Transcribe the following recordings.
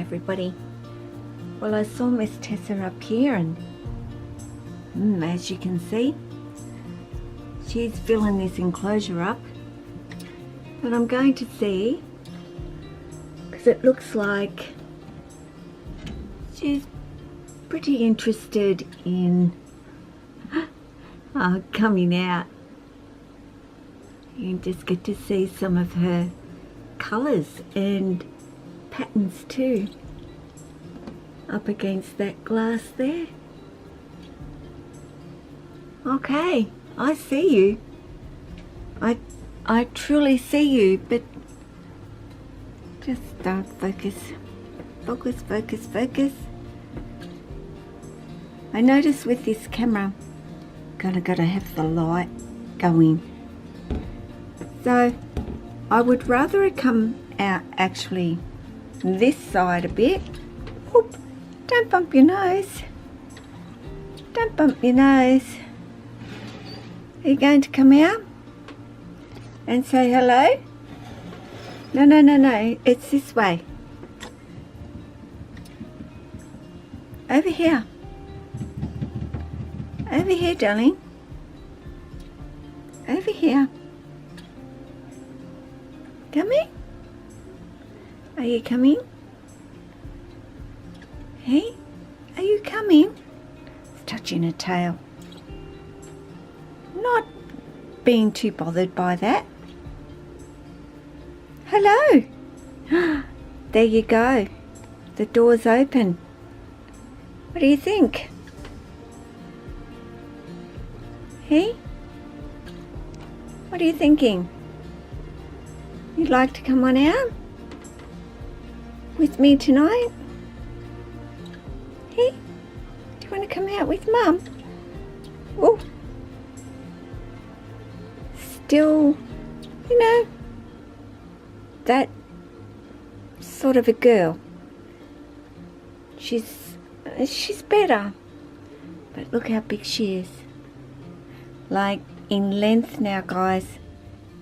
Hi everybody. Well, I saw Miss Tessa up here and as you can see, she's filling this enclosure up. But I'm going to see, because it looks like she's pretty interested in coming out. You just get to see some of her colours and patterns too up against that glass there. Okay, I see you. I truly see you, but just don't focus. Focus. I notice with this camera, gotta have the light going. So I would rather it come out actually this side a bit. Oop, don't bump your nose. Don't bump your nose. Are you going to come out and say hello? No, it's this way. Over here. Over here, darling. Over here. Coming? Are you coming? Hey? Are you coming? It's touching her tail. Not being too bothered by that. Hello! There you go. The door's open. What do you think? Hey? What are you thinking? You'd like to come on out with me tonight? Hey? Do you want to come out with Mum? Oh. Still, you know, that sort of a girl. She's better. But look how big she is. Like in length now, guys,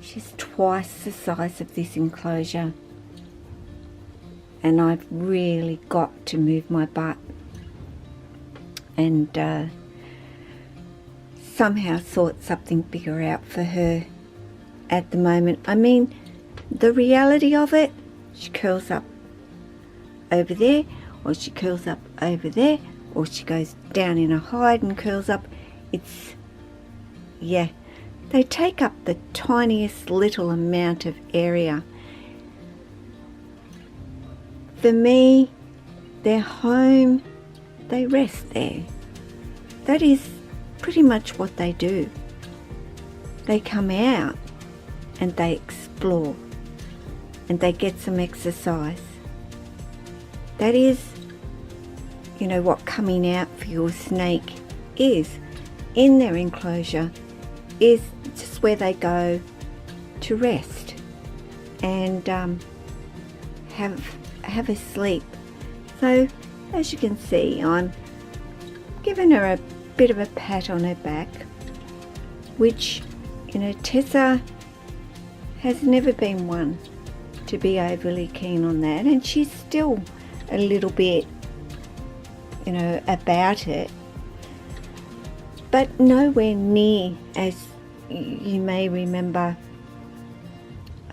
she's twice the size of this enclosure. And I've really got to move my butt and somehow sort something bigger out for her at the moment. I mean, the reality of it, she curls up over there, or she curls up over there, or she goes down in a hide and curls up. It's, yeah, they take up the tiniest little amount of area. For me, their home, they rest there. That is pretty much what they do. They come out and they explore and they get some exercise. That is, you know, what coming out for your snake is in their enclosure, is just where they go to rest and have a sleep. So as you can see, I'm giving her a bit of a pat on her back, which, you know, Tessa has never been one to be overly keen on that, and she's still a little bit, you know, about it, but nowhere near as you may remember.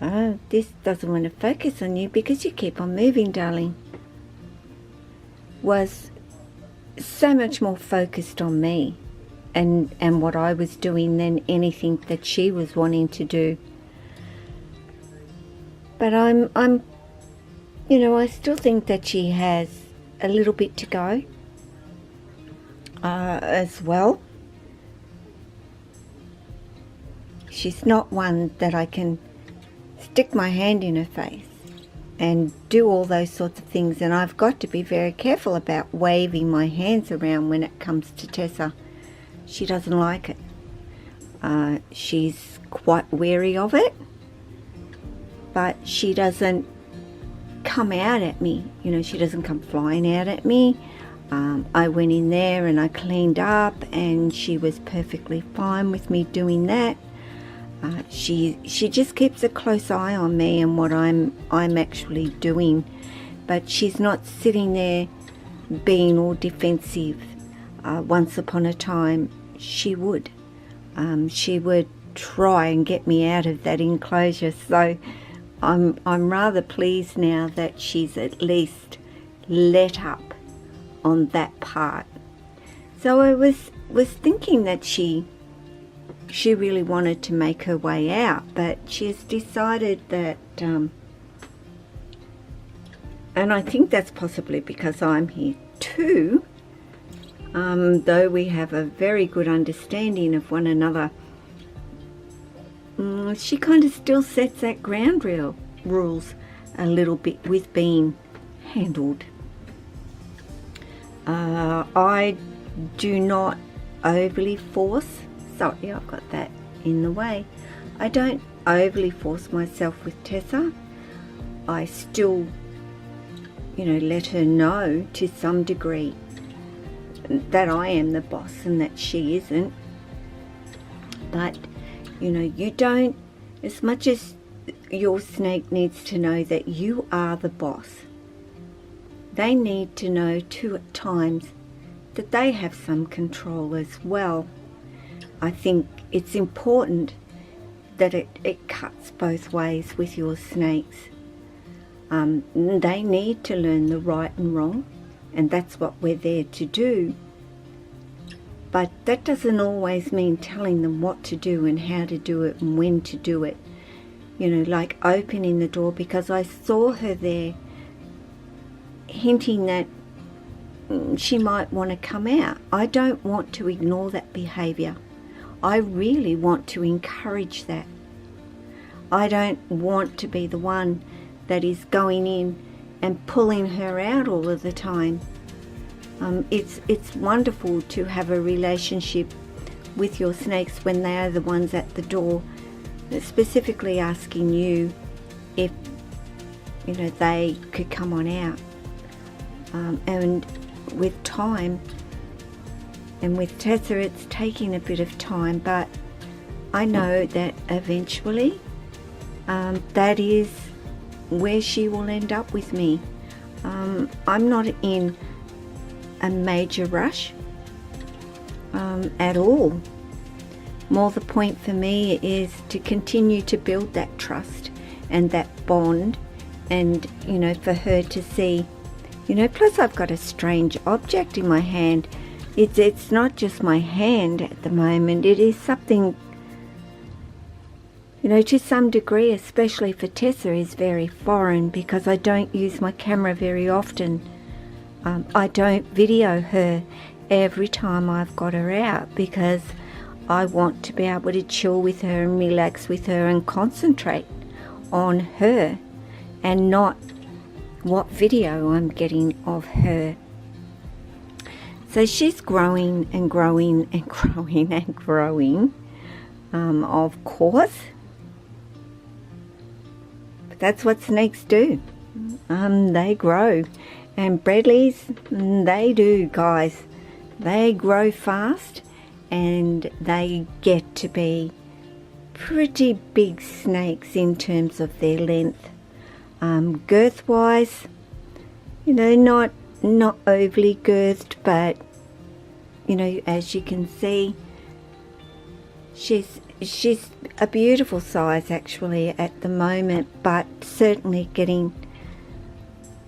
Oh, this doesn't want to focus on you because you keep on moving, darling. Was so much more focused on me and what I was doing than anything that she was wanting to do. But I'm you know, I still think that she has a little bit to go as well. She's not one that I can stick my hand in her face and do all those sorts of things, and I've got to be very careful about waving my hands around when it comes to Tessa. She doesn't like it. She's quite wary of it, but she doesn't come out at me. You know, she doesn't come flying out at me. I went in there and I cleaned up and she was perfectly fine with me doing that. She just keeps a close eye on me and what I'm actually doing. but she's not sitting there being all defensive. Once upon a time she would try and get me out of that enclosure, so I'm rather pleased now that she's at least let up on that part. So I was thinking that she really wanted to make her way out, but she's decided that and I think that's possibly because I'm here too, though we have a very good understanding of one another. She kind of still sets that ground rules a little bit with being handled. I do not overly force. Sorry, I've got that in the way. I don't overly force myself with Tessa. I still, let her know to some degree that I am the boss and that she isn't. But you don't, as much as your snake needs to know that you are the boss, they need to know too at times that they have some control as well. I think it's important that it cuts both ways with your snakes. They need to learn the right and wrong, and that's what we're there to do. But that doesn't always mean telling them what to do and how to do it and when to do it. Like opening the door, because I saw her there hinting that she might want to come out. I don't want to ignore that behavior. I really want to encourage that. I don't want to be the one that is going in and pulling her out all of the time. It's wonderful to have a relationship with your snakes when they are the ones at the door, specifically asking you if they could come on out. And with time, and with Tessa it's taking a bit of time, but I know that eventually that is where she will end up with me. I'm not in a major rush at all. More the point for me is to continue to build that trust and that bond, and for her to see, plus I've got a strange object in my hand. It's not just my hand at the moment, it is something, to some degree, especially for Tessa, is very foreign, because I don't use my camera very often. I don't video her every time I've got her out, because I want to be able to chill with her and relax with her and concentrate on her and not what video I'm getting of her. So she's growing and growing and growing and growing, of course. But that's what snakes do. They grow. And Bredlis, they do, guys. They grow fast and they get to be pretty big snakes in terms of their length. Girth-wise, not overly girthed, but as you can see, she's a beautiful size actually at the moment, but certainly getting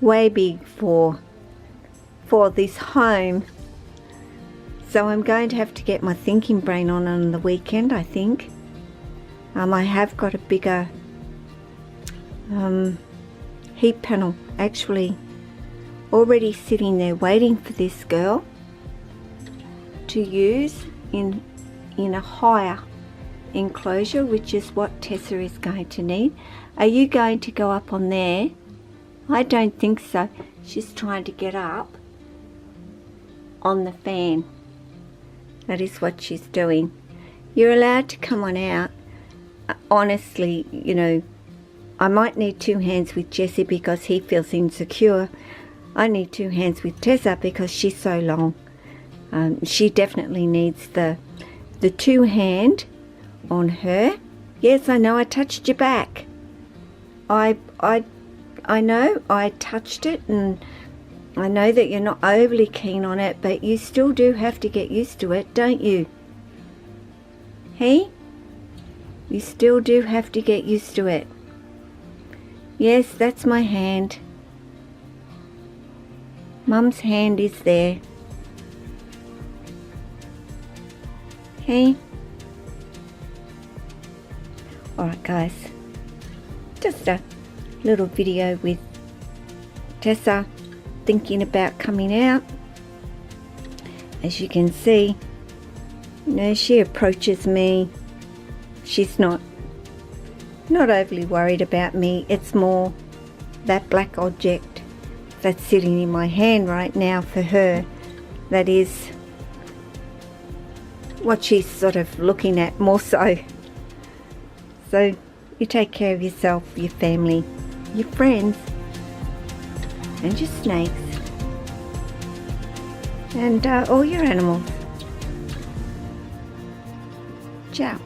way big for this home. So I'm going to have to get my thinking brain on the weekend, I think. I have got a bigger heat panel actually already sitting there waiting for this girl to use in a higher enclosure, which is what Tessa is going to need. Are you going to go up on there? I don't think so. She's trying to get up on the fan. That is what she's doing. You're allowed to come on out. Honestly, I might need two hands with Jesse because he feels insecure. I need two hands with Tessa because she's so long. She definitely needs the two hand on her. Yes, I know I touched your back. I I know I touched it, and I know that you're not overly keen on it, but you still do have to get used to it, don't you? Hey? You still do have to get used to it. Yes, that's my hand. Mum's hand is there. Hey? Alright guys, just a little video with Tessa thinking about coming out. As you can see, you know, she approaches me. She's not overly worried about me. It's more that black object that's sitting in my hand right now for her. That is what she's sort of looking at more so. So you take care of yourself, your family, your friends, and your snakes, and all your animals. Ciao.